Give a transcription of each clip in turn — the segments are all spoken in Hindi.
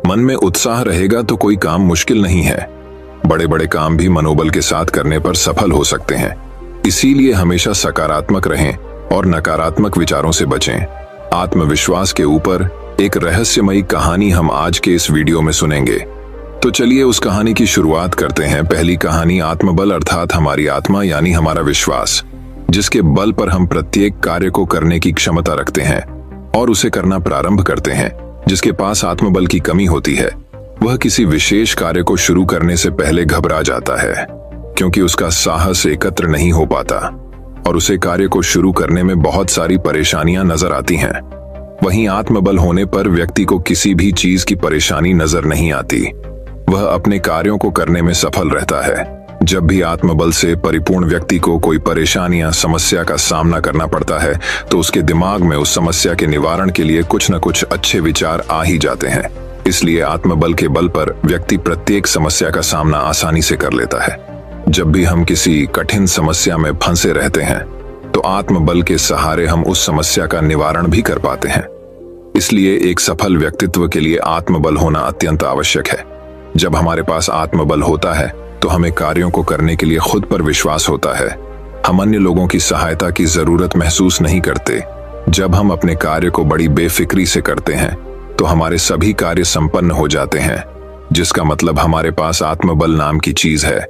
मन में उत्साह रहेगा तो कोई काम मुश्किल नहीं है। बड़े बड़े काम भी मनोबल के साथ करने पर सफल हो सकते हैं। इसीलिए हमेशा सकारात्मक रहें और नकारात्मक विचारों से बचें। आत्मविश्वास के ऊपर एक रहस्यमयी कहानी हम आज के इस वीडियो में सुनेंगे। तो चलिए उस कहानी की शुरुआत करते हैं। पहली कहानी आत्मबल अर्थात हमारी आत्मा यानी हमारा विश्वास, जिसके बल पर हम प्रत्येक कार्य को करने की क्षमता रखते हैं और उसे करना प्रारंभ करते हैं। जिसके पास आत्मबल की कमी होती है वह किसी विशेष कार्य को शुरू करने से पहले घबरा जाता है, क्योंकि उसका साहस एकत्र नहीं हो पाता और उसे कार्य को शुरू करने में बहुत सारी परेशानियां नजर आती हैं। वहीं आत्मबल होने पर व्यक्ति को किसी भी चीज की परेशानी नजर नहीं आती, वह अपने कार्यों को करने में सफल रहता है। जब भी आत्मबल से परिपूर्ण व्यक्ति को कोई परेशानी या समस्या का सामना करना पड़ता है तो उसके दिमाग में उस समस्या के निवारण के लिए कुछ न कुछ अच्छे विचार आ ही जाते हैं। इसलिए आत्मबल के बल पर व्यक्ति प्रत्येक समस्या का सामना आसानी से कर लेता है। जब भी हम किसी कठिन समस्या में फंसे रहते हैं तो आत्मबल के सहारे हम उस समस्या का निवारण भी कर पाते हैं। इसलिए एक सफल व्यक्तित्व के लिए आत्मबल होना अत्यंत आवश्यक है। जब हमारे पास आत्मबल होता है तो हमें कार्यों को करने के लिए खुद पर विश्वास होता है। हम अन्य लोगों की सहायता की जरूरत महसूस नहीं करते। जब हम अपने कार्य को बड़ी बेफिक्री से करते हैं तो हमारे सभी कार्य संपन्न हो जाते हैं, जिसका मतलब हमारे पास आत्मबल नाम की चीज है।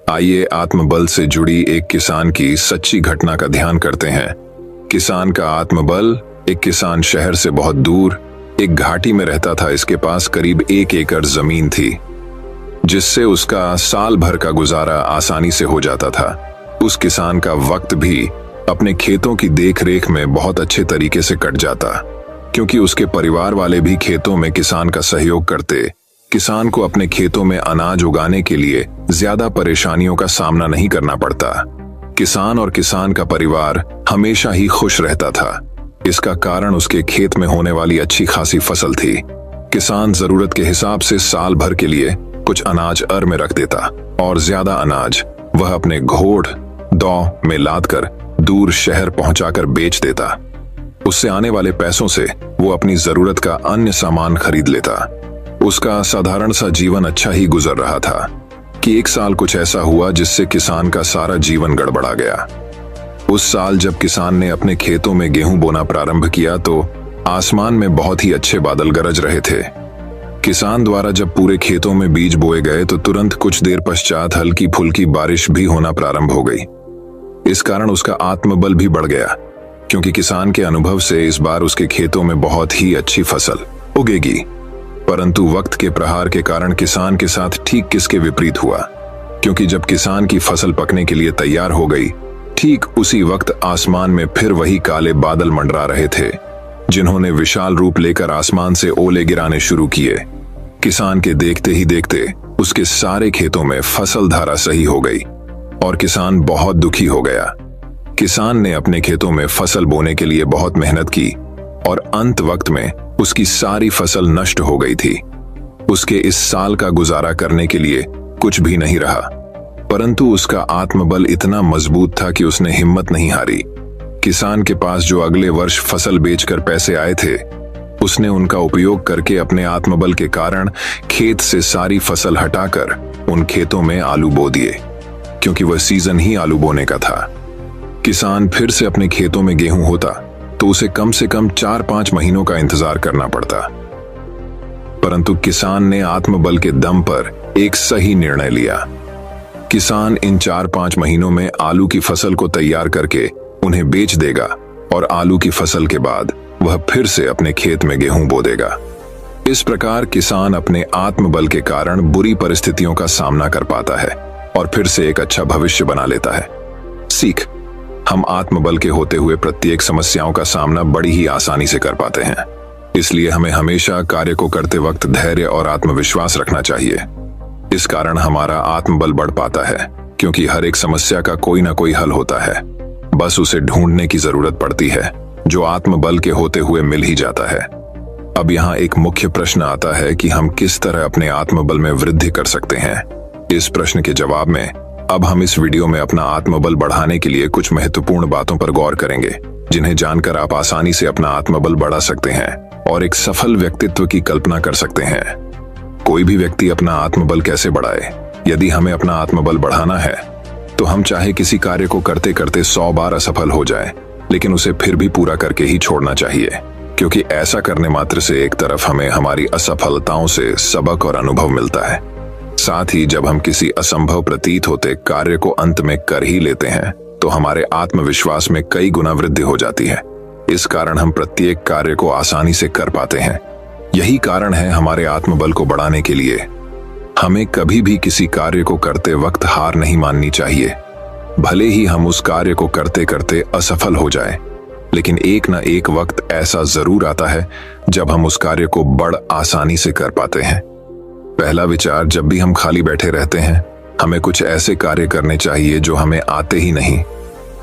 आइए आत्मबल से जुड़ी एक किसान की सच्ची घटना का ध्यान करते हैं। किसान का आत्मबल। एक किसान शहर से बहुत दूर एक घाटी में रहता था। इसके पास करीब 1 एकड़ जमीन थी, जिससे उसका साल भर का गुजारा आसानी से हो जाता था। उस किसान का वक्त भी अपने खेतों की देखरेख में बहुत अच्छे तरीके से कट जाता, क्योंकि उसके परिवार वाले भी खेतों में किसान का सहयोग करते। किसान को अपने खेतों में अनाज उगाने के लिए ज्यादा परेशानियों का सामना नहीं करना पड़ता। किसान और किसान का परिवार हमेशा ही खुश रहता था। इसका कारण उसके खेत में होने वाली अच्छी खासी फसल थी। किसान जरूरत के हिसाब से साल भर के लिए कुछ अनाज में रख देता और ज्यादा अनाज वह अपने घोड़ दौ में लादकर दूर शहर पहुंचाकर बेच देता। उससे आने वाले पैसों से वो अपनी जरूरत का अन्य सामान खरीद लेता। उसका साधारण सा जीवन अच्छा ही गुजर रहा था कि एक साल कुछ ऐसा हुआ जिससे किसान का सारा जीवन गड़बड़ा गया। उस साल जब किसान ने अपने खेतों में गेहूं बोना प्रारंभ किया तो आसमान में बहुत ही अच्छे बादल गरज रहे थे। किसान द्वारा जब पूरे खेतों में बीज बोए गए तो तुरंत कुछ देर पश्चात हल्की फुल्की बारिश भी होना प्रारंभ हो गई। इस कारण उसका आत्मबल भी बढ़ गया, क्योंकि किसान के अनुभव से इस बार उसके खेतों में बहुत ही अच्छी फसल उगेगी। परंतु वक्त के प्रहार के कारण किसान के साथ ठीक किसके विपरीत हुआ, क्योंकि जब किसान की फसल पकने के लिए तैयार हो गई, ठीक उसी वक्त आसमान में फिर वही काले बादल मंडरा रहे थे, जिन्होंने विशाल रूप लेकर आसमान से ओले गिराने शुरू किए। किसान के देखते ही देखते उसके सारे खेतों में फसल धारा सही हो गई और किसान बहुत दुखी हो गया। किसान ने अपने खेतों में फसल बोने के लिए बहुत मेहनत की और अंत वक्त में उसकी सारी फसल नष्ट हो गई थी। उसके इस साल का गुजारा करने के लिए कुछ भी नहीं रहा, परंतु उसका आत्मबल इतना मजबूत था कि उसने हिम्मत नहीं हारी। किसान के पास जो अगले वर्ष फसल बेचकर पैसे आए थे, उसने उनका उपयोग करके अपने आत्मबल के कारण खेत से सारी फसल हटाकर उन खेतों में आलू बो दिए, क्योंकि वह सीजन ही आलू बोने का था। किसान फिर से अपने खेतों में गेहूं होता तो उसे कम से कम 4-5 महीनों का इंतजार करना पड़ता, परंतु किसान ने आत्मबल के दम पर एक सही निर्णय लिया। किसान इन 4-5 महीनों में आलू की फसल को तैयार करके उन्हें बेच देगा और आलू की फसल के बाद वह फिर से अपने खेत में गेहूं बो देगा। इस प्रकार किसान अपने आत्मबल के कारण बुरी परिस्थितियों का सामना कर पाता है और फिर से एक अच्छा भविष्य बना लेता है। सीख, हम आत्मबल के होते हुए प्रत्येक समस्याओं का सामना बड़ी ही आसानी से कर पाते हैं। इसलिए हमें हमेशा कार्य को करते वक्त धैर्य और आत्मविश्वास रखना चाहिए। इस कारण हमारा आत्मबल बढ़ पाता है, क्योंकि हर एक समस्या का कोई ना कोई हल होता है, बस उसे ढूंढने की जरूरत पड़ती है, जो आत्मबल के होते हुए मिल ही जाता है। अब यहाँ एक मुख्य प्रश्न आता है कि हम किस तरह अपने आत्मबल में वृद्धि कर सकते हैं। इस प्रश्न के जवाब में अब हम इस वीडियो में अपना आत्मबल बढ़ाने के लिए कुछ महत्वपूर्ण बातों पर गौर करेंगे, जिन्हें जानकर आप आसानी से अपना आत्मबल बढ़ा सकते हैं और एक सफल व्यक्तित्व की कल्पना कर सकते हैं। कोई भी व्यक्ति अपना आत्मबल कैसे बढ़ाए? यदि हमें अपना आत्मबल बढ़ाना है तो हम चाहे किसी कार्य को करते करते 100 बार असफल हो जाए, लेकिन उसे फिर भी पूरा करके ही छोड़ना चाहिए, क्योंकि ऐसा करने मात्र से एक तरफ हमें हमारी असफलताओं से सबक और अनुभव मिलता है, साथ ही जब हम किसी असंभव प्रतीत होते कार्य को अंत में कर ही लेते हैं तो हमारे आत्मविश्वास में कई गुना वृद्धि हो जाती है। इस कारण हम प्रत्येक कार्य को आसानी से कर पाते हैं। यही कारण है हमारे आत्मबल को बढ़ाने के लिए हमें कभी भी किसी कार्य को करते वक्त हार नहीं माननी चाहिए। भले ही हम उस कार्य को करते करते असफल हो जाएं, लेकिन एक न एक वक्त ऐसा जरूर आता है जब हम उस कार्य को बड़ आसानी से कर पाते हैं। पहला विचार, जब भी हम खाली बैठे रहते हैं हमें कुछ ऐसे कार्य करने चाहिए जो हमें आते ही नहीं,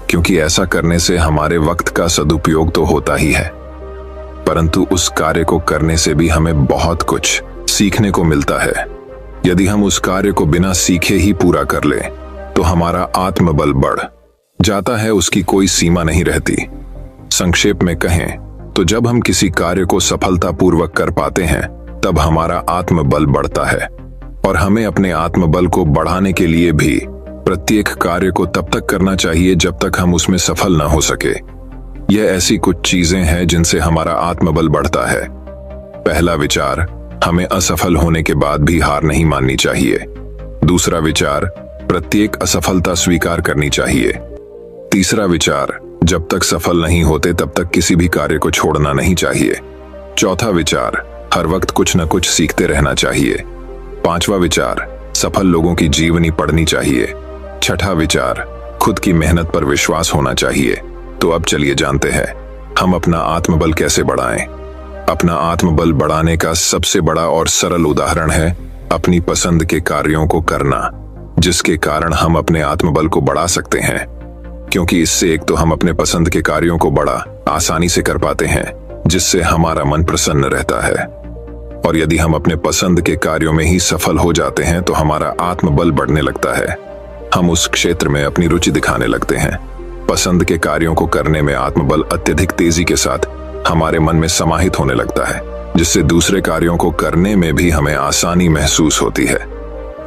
क्योंकि ऐसा करने से हमारे वक्त का सदुपयोग तो होता ही है, परंतु उस कार्य को करने से भी हमें बहुत कुछ सीखने को मिलता है। यदि हम उस कार्य को बिना सीखे ही पूरा कर लें तो हमारा आत्मबल बढ़ जाता है, उसकी कोई सीमा नहीं रहती। संक्षेप में कहें तो जब हम किसी कार्य को सफलतापूर्वक कर पाते हैं तब हमारा आत्मबल बढ़ता है, और हमें अपने आत्मबल को बढ़ाने के लिए भी प्रत्येक कार्य को तब तक करना चाहिए जब तक हम उसमें सफल न हो सके। यह ऐसी कुछ चीजें हैं जिनसे हमारा आत्मबल बढ़ता है। पहला विचार, हमें असफल होने के बाद भी हार नहीं माननी चाहिए। दूसरा विचार, प्रत्येक असफलता स्वीकार करनी चाहिए। तीसरा विचार, जब तक सफल नहीं होते तब तक किसी भी कार्य को छोड़ना नहीं चाहिए। चौथा विचार, हर वक्त कुछ न कुछ सीखते रहना चाहिए। पांचवा विचार, सफल लोगों की जीवनी पढ़नी चाहिए। छठा विचार, खुद की मेहनत पर विश्वास होना चाहिए। तो अब चलिए जानते हैं हम अपना आत्मबल कैसे बढ़ाएं। अपना आत्मबल बढ़ाने का सबसे बड़ा और सरल उदाहरण है अपनी पसंद के कार्यों को करना, जिसके कारण हम अपने आत्मबल को बढ़ा सकते हैं, क्योंकि इससे एक तो हम अपने पसंद के कार्यों को बड़ा आसानी से कर पाते हैं, जिससे हमारा मन प्रसन्न रहता है, और यदि हम अपने पसंद के कार्यों में ही सफल हो जाते हैं तो हमारा आत्मबल बढ़ने लगता है। हम उस क्षेत्र में अपनी रुचि दिखाने लगते हैं। पसंद के कार्यों को करने में आत्मबल अत्यधिक तेजी के साथ हमारे मन में समाहित होने लगता है, जिससे दूसरे कार्यों को करने में भी हमें आसानी महसूस होती है।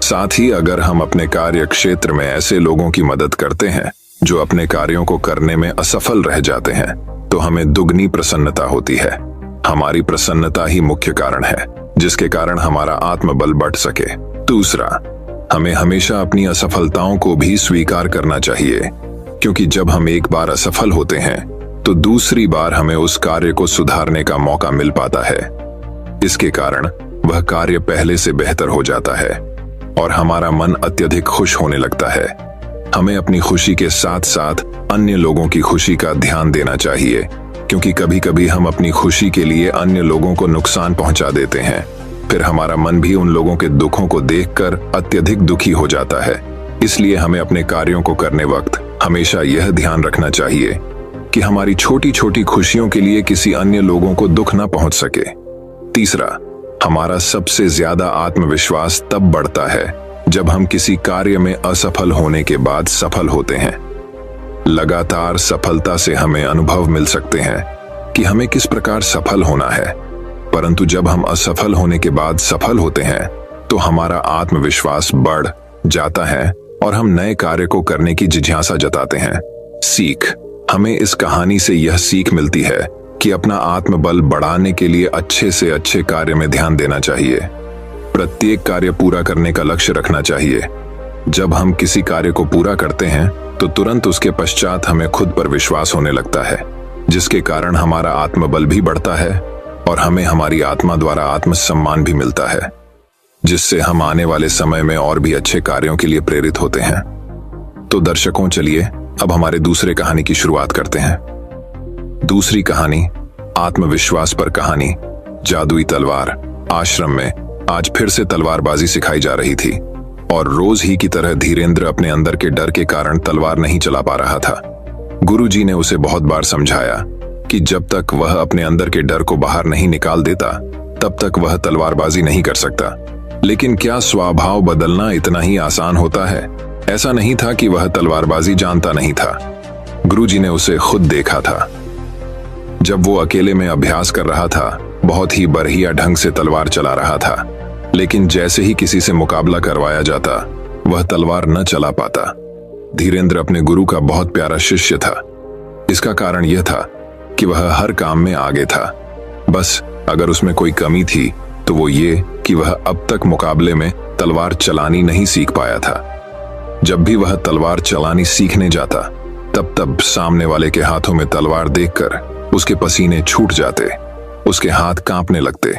साथ ही अगर हम अपने कार्य क्षेत्र में ऐसे लोगों की मदद करते हैं जो अपने कार्यों को करने में असफल रह जाते हैं तो हमें दुगनी प्रसन्नता होती है। हमारी प्रसन्नता ही मुख्य कारण है जिसके कारण हमारा आत्मबल बढ़ सके। दूसरा, हमें हमेशा अपनी असफलताओं को भी स्वीकार करना चाहिए, क्योंकि जब हम एक बार असफल होते हैं तो दूसरी बार हमें उस कार्य को सुधारने का मौका मिल पाता है। इसके कारण वह कार्य पहले से बेहतर हो जाता है और हमारा मन अत्यधिक खुश होने लगता है। हमें अपनी खुशी के साथ साथ अन्य लोगों की खुशी का ध्यान देना चाहिए, क्योंकि कभी कभी हम अपनी खुशी के लिए अन्य लोगों को नुकसान पहुंचा देते हैं। फिर हमारा मन भी उन लोगों के दुखों को देखकर अत्यधिक दुखी हो जाता है। इसलिए हमें अपने कार्यों को करने वक्त हमेशा यह ध्यान रखना चाहिए कि हमारी छोटी छोटी खुशियों के लिए किसी अन्य लोगों को दुख न पहुंच सके। तीसरा, हमारा सबसे ज्यादा आत्मविश्वास तब बढ़ता है जब हम किसी कार्य में असफल होने के बाद सफल होते हैं। लगातार सफलता से हमें अनुभव मिल सकते हैं कि हमें किस प्रकार सफल होना है, परंतु जब हम असफल होने के बाद सफल होते हैं तो हमारा आत्मविश्वास बढ़ जाता है और हम नए कार्य को करने की जिज्ञासा जताते हैं। सीख, हमें इस कहानी से यह सीख मिलती है कि अपना आत्मबल बढ़ाने के लिए अच्छे से अच्छे कार्य में ध्यान देना चाहिए। प्रत्येक कार्य पूरा करने का लक्ष्य रखना चाहिए। जब हम किसी कार्य को पूरा करते हैं तो तुरंत उसके पश्चात हमें खुद पर विश्वास होने लगता है, जिसके कारण हमारा आत्मबल भी बढ़ता है और हमें हमारी आत्मा द्वारा आत्मसम्मान भी मिलता है, जिससे हम आने वाले समय में और भी अच्छे कार्यों के लिए प्रेरित होते हैं। तो दर्शकों, चलिए अब हमारे दूसरे कहानी की शुरुआत करते हैं। दूसरी कहानी, आत्मविश्वास पर कहानी। जादुई तलवार। आश्रम में आज फिर से तलवारबाजी सिखाई जा रही थी और रोज ही की तरह धीरेंद्र अपने अंदर के डर के कारण तलवार नहीं चला पा रहा था। गुरुजी ने उसे बहुत बार समझाया कि जब तक वह अपने अंदर के डर को बाहर नहीं निकाल देता तब तक वह तलवारबाजी नहीं कर सकता। लेकिन क्या स्वभाव बदलना इतना ही आसान होता है? ऐसा नहीं था कि वह तलवारबाजी जानता नहीं था। गुरुजी ने उसे खुद देखा था। जब वो अकेले में अभ्यास कर रहा था, बहुत ही बढ़िया ढंग से तलवार चला रहा था, लेकिन जैसे ही किसी से मुकाबला करवाया जाता वह तलवार न चला पाता। धीरेंद्र अपने गुरु का बहुत प्यारा शिष्य था। इसका कारण यह था कि वह हर काम में आगे था। बस अगर उसमें कोई कमी थी तो वो ये कि वह अब तक मुकाबले में तलवार चलानी नहीं सीख पाया था। जब भी वह तलवार चलानी सीखने जाता तब सामने वाले के हाथों में तलवार देखकर उसके पसीने छूट जाते, उसके हाथ कांपने लगते।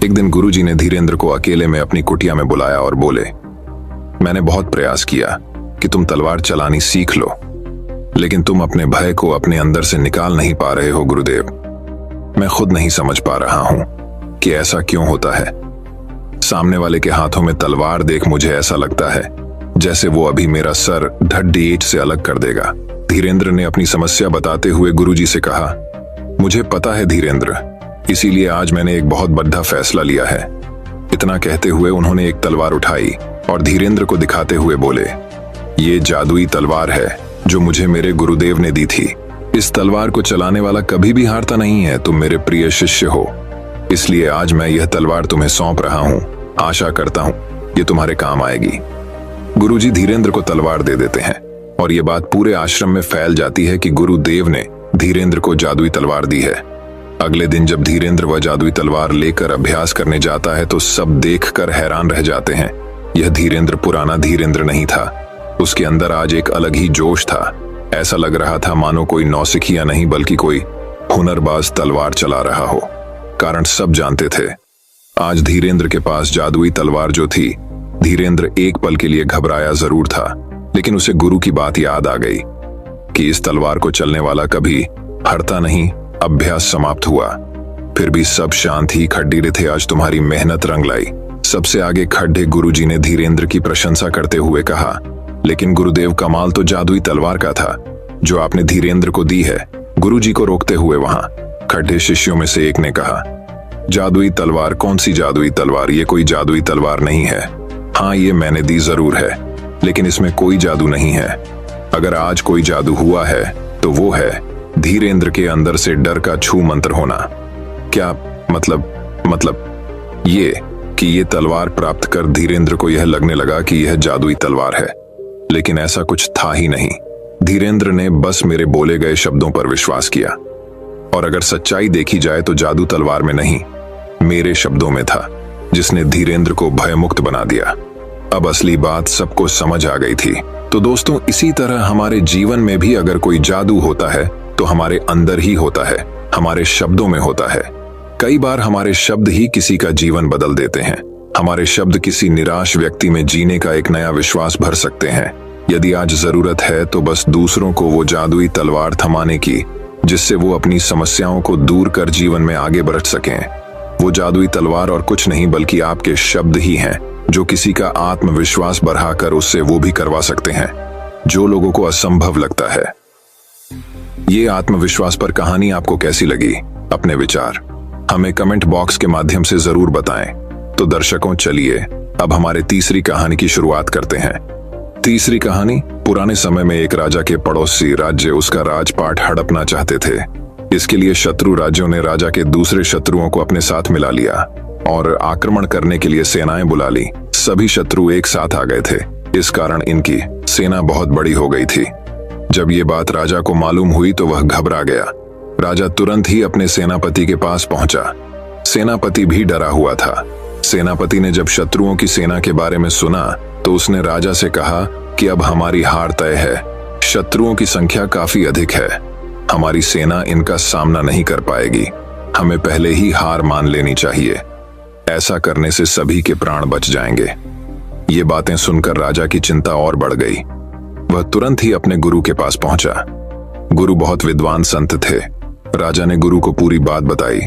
एक दिन गुरुजी ने धीरेंद्र को अकेले में अपनी कुटिया में बुलाया और बोले, मैंने बहुत प्रयास किया कि तुम तलवार चलानी सीख लो, लेकिन तुम अपने भय को अपने अंदर से निकाल नहीं पा रहे हो गुरुदेव। मैं खुद नहीं समझ पा रहा हूं कि ऐसा क्यों होता है। सामने वाले के हाथों में तलवार देख मुझे ऐसा लगता है जैसे वो अभी मेरा सर ढड्डी ईंट से अलग कर देगा। धीरेंद्र ने अपनी समस्या बताते हुए गुरुजी से कहा, मुझे पता है धीरेंद्र, इसीलिए आज मैंने एक बहुत बड़ा फैसला लिया है। इतना कहते हुए उन्होंने एक तलवार उठाई और धीरेंद्र को दिखाते हुए बोले, ये जादुई तलवार है जो मुझे मेरे गुरुदेव ने दी थी। इस तलवार को चलाने वाला कभी भी हारता नहीं है। तुम मेरे प्रिय शिष्य हो, इसलिए आज मैं यह तलवार तुम्हें सौंप रहा हूं। आशा करता हूं ये तुम्हारे काम आएगी। गुरुजी धीरेंद्र को तलवार दे देते हैं और ये बात पूरे आश्रम में फैल जाती है कि गुरुदेव ने धीरेंद्र को जादुई तलवार दी है। अगले दिन जब धीरेंद्र वह जादुई तलवार लेकर अभ्यास करने जाता है तो सब देखकर हैरान रह जाते हैं। यह धीरेंद्र पुराना धीरेंद्र नहीं था, उसके अंदर आज एक अलग ही जोश था। ऐसा लग रहा था मानो कोई नौसिखिया नहीं बल्कि कोई हुनरबाज तलवार चला रहा हो। कारण सब जानते थे, आज धीरेंद्र के पास जादुई तलवार जो थी। धीरेंद्र एक पल के लिए घबराया जरूर था, लेकिन उसे गुरु की बात याद आ गई कि इस तलवार को चलने वाला कभी हारता नहीं। अभ्यास समाप्त हुआ, फिर भी सब शांत ही। खड्डीरे थे, आज तुम्हारी मेहनत रंग लाई। सबसे आगे खड्डे गुरुजी ने धीरेंद्र की प्रशंसा करते हुए कहा, लेकिन गुरुदेव कमाल तो जादुई तलवार का था जो आपने धीरेंद्र को दी है। गुरुजी को रोकते हुए वहां खड्डे शिष्यों में से एक ने कहा, जादुई तलवार? कौन सी जादुई तलवार? ये कोई जादुई तलवार नहीं है। हाँ, ये मैंने दी जरूर है, लेकिन इसमें कोई जादू नहीं है। अगर आज कोई जादू हुआ है तो वो है धीरेंद्र के अंदर से डर का छू मंत्र होना। क्या मतलब ये कि ये तलवार प्राप्त कर धीरेंद्र को यह लगने लगा कि यह जादुई तलवार है, लेकिन ऐसा कुछ था ही नहीं। धीरेंद्र ने बस मेरे बोले गए शब्दों पर विश्वास किया, और अगर सच्चाई देखी जाए तो जादू तलवार में नहीं, मेरे शब्दों में था, जिसने धीरेंद्र को भयमुक्त बना दिया। अब असली बात सबको समझ आ गई थी। तो दोस्तों, इसी तरह हमारे जीवन में भी अगर कोई जादू होता है तो हमारे अंदर ही होता है, हमारे शब्दों में होता है। कई बार हमारे शब्द ही किसी का जीवन बदल देते हैं। हमारे शब्द किसी निराश व्यक्ति में जीने का एक नया विश्वास भर सकते हैं। यदि आज जरूरत है तो बस दूसरों को वो जादुई तलवार थमाने की, जिससे वो अपनी समस्याओं को दूर कर जीवन में आगे बढ़ सकें। वो जादुई तलवार और कुछ नहीं बल्कि आपके शब्द ही हैं, जो किसी का आत्मविश्वास बढ़ाकर उससे वो भी करवा सकते हैं जो लोगों को असंभव लगता है। ये आत्मविश्वास पर कहानी आपको कैसी लगी? अपने विचार हमें कमेंट बॉक्स के माध्यम से जरूर बताएं। तो दर्शकों, चलिए अब हमारे तीसरी कहानी की शुरुआत करते हैं। तीसरी कहानी, पुराने समय में एक राजा के पड़ोसी राज्य उसका राजपाट हड़पना चाहते थे। इसके लिए शत्रु राज्यों ने राजा के दूसरे शत्रुओं को अपने साथ मिला लिया और आक्रमण करने के लिए सेनाएं बुला ली। सभी शत्रु एक साथ आ गए थे, इस कारण इनकी सेना बहुत बड़ी हो गई थी। जब ये बात राजा को मालूम हुई तो वह घबरा गया। राजा तुरंत ही अपने सेनापति के पास पहुंचा। सेनापति भी डरा हुआ था। सेनापति ने जब शत्रुओं की सेना के बारे में सुना तो उसने राजा से कहा कि अब हमारी हार तय है। शत्रुओं की संख्या काफी अधिक है, हमारी सेना इनका सामना नहीं कर पाएगी। हमें पहले ही हार मान लेनी चाहिए। ऐसा करने से सभी के प्राण बच जाएंगे। ये बातें सुनकर राजा की चिंता और बढ़ गई। वह तुरंत ही अपने गुरु के पास पहुंचा। गुरु बहुत विद्वान संत थे। राजा ने गुरु को पूरी बात बताई।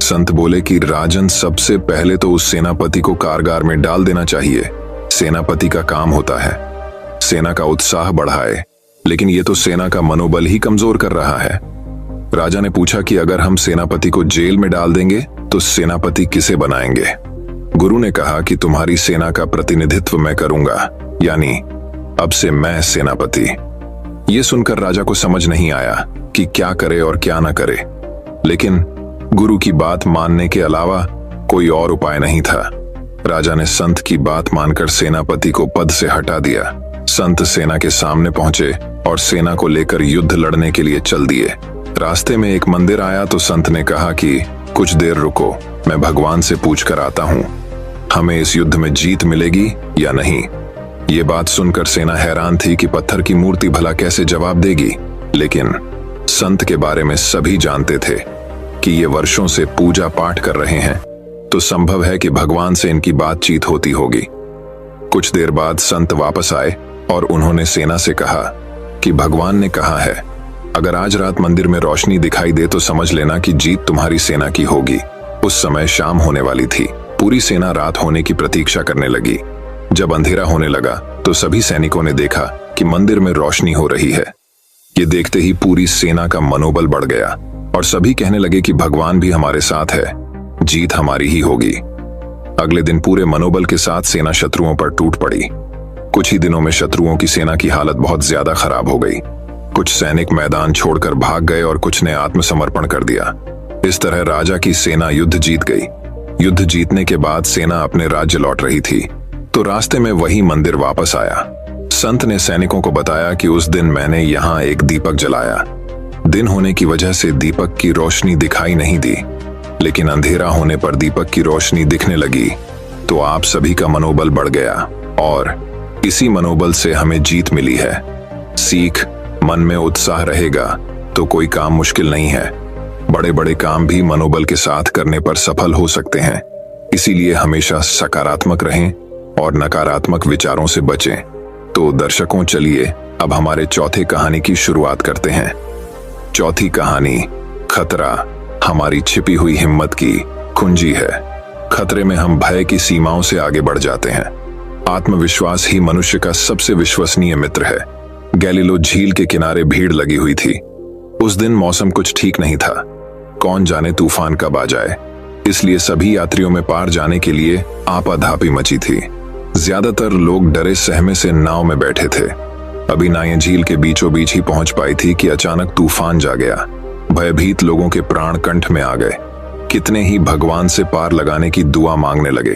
संत बोले कि राजन, सबसे पहले तो उस सेनापति को कारागार में डाल देना चाहिए। सेनापति का काम होता है सेना का उत्साह बढ़ाए, लेकिन ये तो सेना का मनोबल ही कमजोर कर रहा है। राजा ने पूछा कि अगर हम सेनापति को जेल में डाल देंगे तो सेनापति किसे बनाएंगे? गुरु ने कहा कि तुम्हारी सेना का प्रतिनिधित्व मैं करूंगा, यानी अब से मैं सेनापति। ये सुनकर राजा को समझ नहीं आया कि क्या करे और क्या न करे, लेकिन गुरु की बात मानने के अलावा कोई और उपाय नहीं था। राजा ने संत की बात मानकर सेनापति को पद से हटा दिया। संत सेना के सामने पहुंचे और सेना को लेकर युद्ध लड़ने के लिए चल दिए। रास्ते में एक मंदिर आया तो संत ने कहा कि कुछ देर रुको, मैं भगवान से पूछ कर आता हूँ, हमें इस युद्ध में जीत मिलेगी या नहीं। ये बात सुनकर सेना हैरान थी कि पत्थर की मूर्ति भला कैसे जवाब देगी, लेकिन संत के बारे में सभी जानते थे कि ये वर्षों से पूजा पाठ कर रहे हैं, तो संभव है कि भगवान से इनकी बातचीत होती होगी। कुछ देर बाद संत वापस आए और उन्होंने सेना से कहा कि भगवान ने कहा है, अगर आज रात मंदिर में रोशनी दिखाई दे तो समझ लेना कि जीत तुम्हारी सेना की होगी। उस समय शाम होने वाली थी। पूरी सेना रात होने की प्रतीक्षा करने लगी। जब अंधेरा होने लगा तो सभी सैनिकों ने देखा कि मंदिर में रोशनी हो रही है। ये देखते ही पूरी सेना का मनोबल बढ़ गया और सभी कहने लगे कि भगवान भी हमारे साथ है, जीत हमारी ही होगी। अगले दिन पूरे मनोबल के साथ सेना शत्रुओं पर टूट पड़ी। कुछ ही दिनों में शत्रुओं की सेना की हालत बहुत ज्यादा खराब हो गई। कुछ सैनिक मैदान छोड़कर भाग गए और कुछ ने आत्मसमर्पण कर दिया। इस तरह राजा की सेना युद्ध जीत गई। युद्ध जीतने के बाद सेना अपने राज्य लौट रही थी तो रास्ते में वही मंदिर वापस आया। संत ने सैनिकों को बताया कि उस दिन मैंने यहाँ एक दीपक जलाया। दिन होने की वजह से दीपक की रोशनी दिखाई नहीं दी, लेकिन अंधेरा होने पर दीपक की रोशनी दिखने लगी तो आप सभी का मनोबल बढ़ गया और इसी मनोबल से हमें जीत मिली है। सीख, मन में उत्साह रहेगा तो कोई काम मुश्किल नहीं है। बड़े बड़े काम भी मनोबल के साथ करने पर सफल हो सकते हैं। इसीलिए हमेशा सकारात्मक रहें और नकारात्मक विचारों से बचें। तो दर्शकों, चलिए अब हमारे चौथे कहानी की शुरुआत करते हैं। चौथी कहानी, खतरा हमारी छिपी हुई हिम्मत की कुंजी है। खतरे में हम भय की सीमाओं से आगे बढ़ जाते हैं। आत्मविश्वास ही मनुष्य का सबसे विश्वसनीय मित्र है। गैलीलो झील के किनारे भीड़ लगी हुई थी। उस दिन मौसम कुछ ठीक नहीं था। कौन जाने तूफान कब आ जाए, इसलिए सभी यात्रियों में पार जाने के लिए आपाधापी मची थी। ज्यादातर लोग डरे सहमे से नाव में बैठे थे। अभी नावें झील के बीचों बीच ही पहुंच पाई थी कि अचानक तूफान जा गया। भयभीत लोगों के प्राण कंठ में आ गए। कितने ही भगवान से पार लगाने की दुआ मांगने लगे,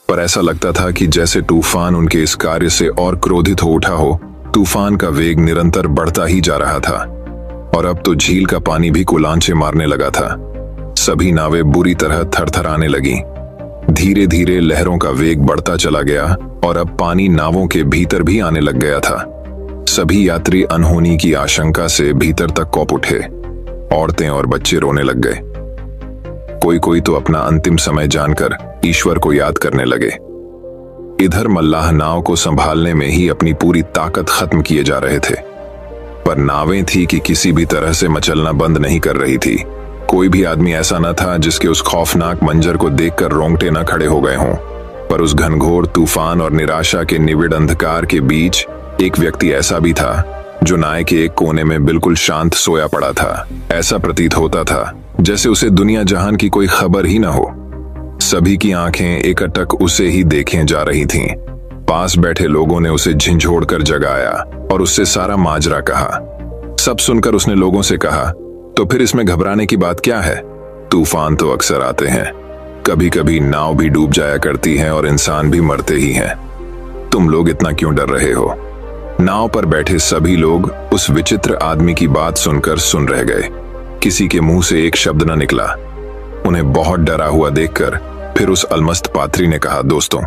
पर ऐसा लगता था कि जैसे तूफान उनके इस कार्य से और क्रोधित हो उठा हो। तूफान का वेग निरंतर बढ़ता ही जा रहा था और अब तो झील का पानी भी कुलांचे मारने लगा था। सभी नावें बुरी तरह थरथराने लगीं। धीरे धीरे लहरों का वेग बढ़ता चला गया और अब पानी नावों के भीतर भी आने लग गया था। सभी यात्री अनहोनी की आशंका से भीतर तक कौप उठे। औरतें और बच्चे रोने लग गए। कोई कोई तो अपना अंतिम समय जानकर ईश्वर को याद करने लगे। इधर मल्लाह नाव को संभालने में ही अपनी पूरी ताकत खत्म किए जा रहे थे, पर नावें थी कि किसी भी तरह से मचलना बंद नहीं कर रही थी। कोई भी आदमी ऐसा न था जिसके उस खौफनाक मंजर को देखकर रोंगटे न खड़े हो गए हों। पर उस घनघोर तूफान और निराशा के निविड़ अंधकार के बीच एक व्यक्ति ऐसा भी था जो नाव के एक कोने में बिल्कुल शांत सोया पड़ा था। ऐसा प्रतीत होता था जैसे उसे दुनिया जहान की कोई खबर ही न हो। सभी की आंखें एकटक उसे ही देखें जा रही थीं। पास बैठे लोगों ने उसे झिंझोड़कर जगाया और उससे सारा माजरा कहा। सब सुनकर उसने लोगों से कहा, तो फिर इसमें घबराने की बात क्या है? तूफान तो अक्सर आते हैं, कभी कभी नाव भी डूब जाया करती है और इंसान भी मरते ही हैं। तुम लोग इतना क्यों डर रहे हो? नाव पर बैठे सभी लोग उस विचित्र आदमी की बात सुनकर सुन रह गए। किसी के मुंह से एक शब्द न निकला। उन्हें बहुत डरा हुआ देखकर फिर उस अलमस्त पात्री ने कहा, दोस्तों,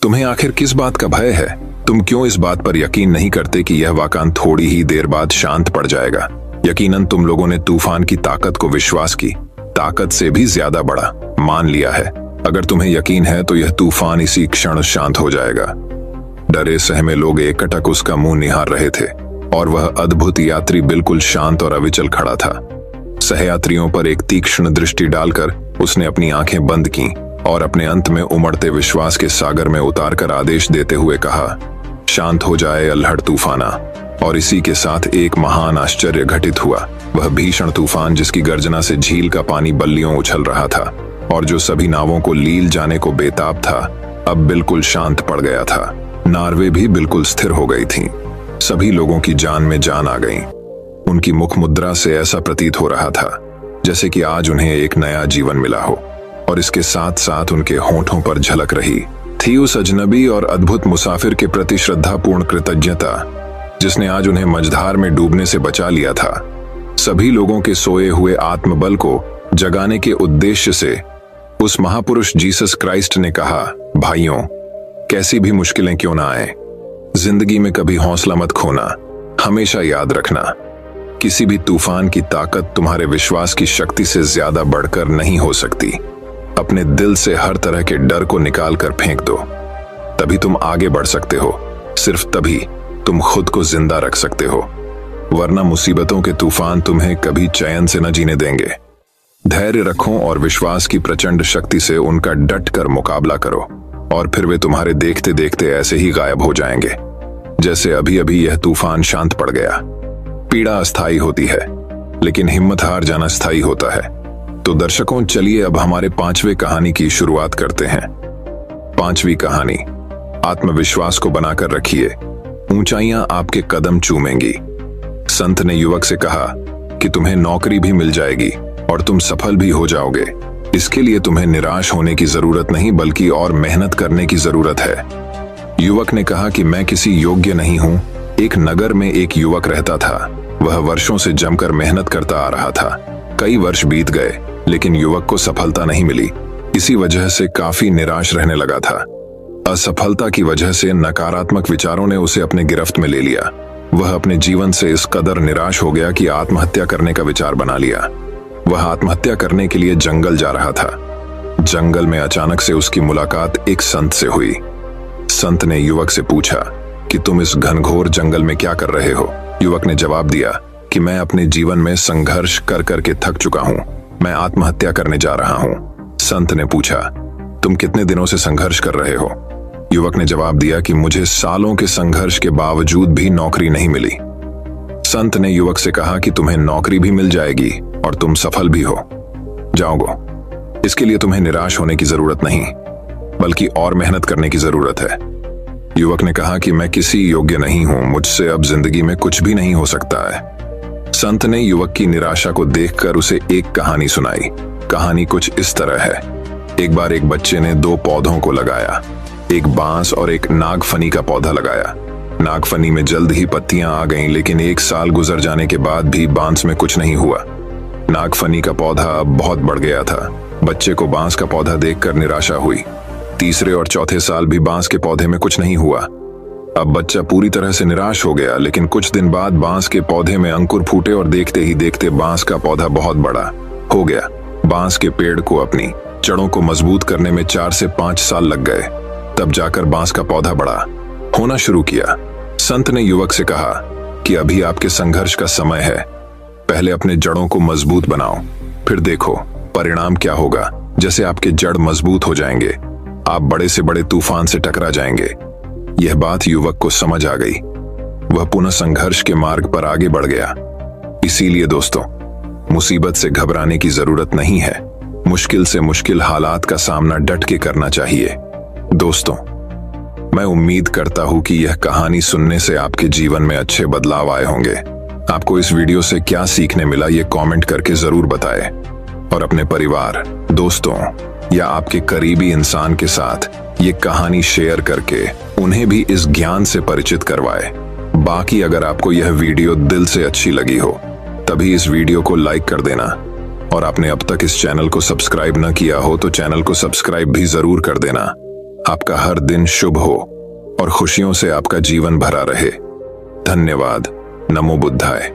तुम्हें आखिर किस बात का भय है? तुम क्यों इस बात पर यकीन नहीं करते कि यह वाकई थोड़ी ही देर बाद शांत पड़ जाएगा? यकीनन तुम लोगों ने तूफान की ताकत को विश्वास की ताकत से भी ज्यादा बड़ा मान लिया है। अगर तुम्हें यकीन है तो यह तूफान इसी क्षण शांत हो जाएगा। डरे सहमे लोग एकटक उसका मुंह निहार रहे थे और वह अद्भुत यात्री बिल्कुल शांत और अविचल खड़ा था। सहयात्रियों पर एक तीक्ष्ण दृष्टि डालकर उसने अपनी आंखें बंद की और अपने अंत में उमड़ते विश्वास के सागर में उतारकर आदेश देते हुए कहा, शांत हो जाए अल्हड़ तूफाना। और इसी के साथ एक महान आश्चर्य घटित हुआ। वह भीषण तूफान जिसकी गर्जना से झील का पानी बल्लियों उछल रहा था और जो सभी नावों को लील जाने को बेताब था, अब बिल्कुल शांत पड़ गया था। नार्वे भी बिल्कुल स्थिर हो गई थीं। सभी लोगों की जान में जान आ गई। उनकी मुख मुद्रा से ऐसा प्रतीत हो रहा था जैसे कि आज उन्हें एक नया जीवन मिला हो और इसके साथ साथ उनके होंठों पर झलक रही थी उस अजनबी और अद्भुत मुसाफिर के प्रति श्रद्धापूर्ण कृतज्ञता जिसने आज उन्हें मझधार में डूबने से बचा लिया था। सभी लोगों के सोए हुए आत्मबल को जगाने के उद्देश्य से उस महापुरुष जीसस क्राइस्ट ने कहा, भाइयों, कैसी भी मुश्किलें क्यों ना आए, जिंदगी में कभी हौसला मत खोना। हमेशा याद रखना, किसी भी तूफान की ताकत तुम्हारे विश्वास की शक्ति से ज्यादा बढ़कर नहीं हो सकती। अपने दिल से हर तरह के डर को निकाल कर फेंक दो, तभी तुम आगे बढ़ सकते हो। सिर्फ तभी तुम खुद को जिंदा रख सकते हो, वरना मुसीबतों के तूफान तुम्हें कभी चैन से न जीने देंगे। धैर्य रखो और विश्वास की प्रचंड शक्ति से उनका डट कर मुकाबला करो, और फिर वे तुम्हारे देखते देखते ऐसे ही गायब हो जाएंगे जैसे अभी अभी यह तूफान शांत पड़ गया। पीड़ा अस्थायी होती है, लेकिन हिम्मत हार जाना स्थायी होता है। तो दर्शकों, चलिए अब हमारे 5वें कहानी की शुरुआत करते हैं। 5वीं कहानी, आत्मविश्वास को बनाकर रखिए, ऊंचाइयां आपके कदम चूमेंगी। संत ने युवक से कहा कि तुम्हें नौकरी भी मिल जाएगी और तुम सफल भी हो जाओगे। इसके लिए तुम्हें निराश होने की जरूरत नहीं, बल्कि और मेहनत करने की जरूरत है। युवक ने कहा कि मैं किसी योग्य नहीं हूं। एक नगर में एक युवक रहता था। वह वर्षों से जमकर मेहनत करता आ रहा था। कई वर्ष बीत गए, लेकिन युवक को सफलता नहीं मिली। इसी वजह से काफी निराश रहने लगा था। असफलता की वजह से नकारात्मक विचारों ने उसे अपने गिरफ्त में ले लिया। वह अपने जीवन से इस कदर निराश हो गया कि आत्महत्या करने का विचार बना लिया। वह आत्महत्या करने के लिए जंगल जा रहा था। जंगल में अचानक से उसकी मुलाकात एक संत से हुई। संत ने युवक से पूछा कि तुम इस घनघोर जंगल में क्या कर रहे हो? युवक ने जवाब दिया कि मैं अपने जीवन में संघर्ष कर करके थक चुका हूं, मैं आत्महत्या करने जा रहा हूं। संत ने पूछा, तुम कितने दिनों से संघर्ष कर रहे हो? युवक ने जवाब दिया कि मुझे सालों के संघर्ष के बावजूद भी नौकरी नहीं मिली। संत ने युवक से कहा कि तुम्हें नौकरी भी मिल जाएगी और तुम सफल भी हो जाओगे। इसके लिए तुम्हें निराश होने की जरूरत नहीं, बल्कि और मेहनत करने की जरूरत है। युवक ने कहा कि मैं किसी योग्य नहीं हूं, मुझसे अब जिंदगी में कुछ भी नहीं हो सकता है। संत ने युवक की निराशा को देखकर उसे एक कहानी सुनाई। कहानी कुछ इस तरह है। एक बार एक बच्चे ने 2 पौधों को लगाया, एक बांस और एक नागफनी का पौधा लगाया। नागफनी में जल्द ही पत्तियां आ गईं, लेकिन 1 साल गुजर जाने के बाद भी बांस में कुछ नहीं हुआ। नागफनी का पौधा अब बहुत बढ़ गया था। बच्चे को बांस का पौधा देखकर निराशा हुई। तीसरे और चौथे साल भी बांस के पौधे में कुछ नहीं हुआ। अब बच्चा पूरी तरह से निराश हो गया, लेकिन कुछ दिन बाद बांस के पौधे में अंकुर फूटे और देखते ही देखते बांस का पौधा बहुत बड़ा हो गया। बांस के पेड़ को अपनी जड़ों को मजबूत करने में 4 से 5 साल लग गए, तब जाकर बांस का पौधा बड़ा होना शुरू किया। संत ने युवक से कहा कि अभी आपके संघर्ष का समय है, पहले अपने जड़ों को मजबूत बनाओ, फिर देखो परिणाम क्या होगा। जैसे आपके जड़ मजबूत हो जाएंगे, आप बड़े से बड़े तूफान से टकरा जाएंगे। यह बात युवक को समझ आ गई। वह पुनः संघर्ष के मार्ग पर आगे बढ़ गया। इसीलिए दोस्तों, मुसीबत से घबराने की जरूरत नहीं है। मुश्किल से मुश्किल हालात का सामना डट के करना चाहिए। दोस्तों, मैं उम्मीद करता हूं कि यह कहानी सुनने से आपके जीवन में अच्छे बदलाव आए होंगे। आपको इस वीडियो से क्या सीखने मिला, ये कमेंट करके जरूर बताएं, और अपने परिवार, दोस्तों या आपके करीबी इंसान के साथ ये कहानी शेयर करके उन्हें भी इस ज्ञान से परिचित करवाएं। बाकी अगर आपको यह वीडियो दिल से अच्छी लगी हो, तभी इस वीडियो को लाइक कर देना, और आपने अब तक इस चैनल को सब्सक्राइब न किया हो तो चैनल को सब्सक्राइब भी जरूर कर देना। आपका हर दिन शुभ हो और खुशियों से आपका जीवन भरा रहे। धन्यवाद। नमो बुद्धाय।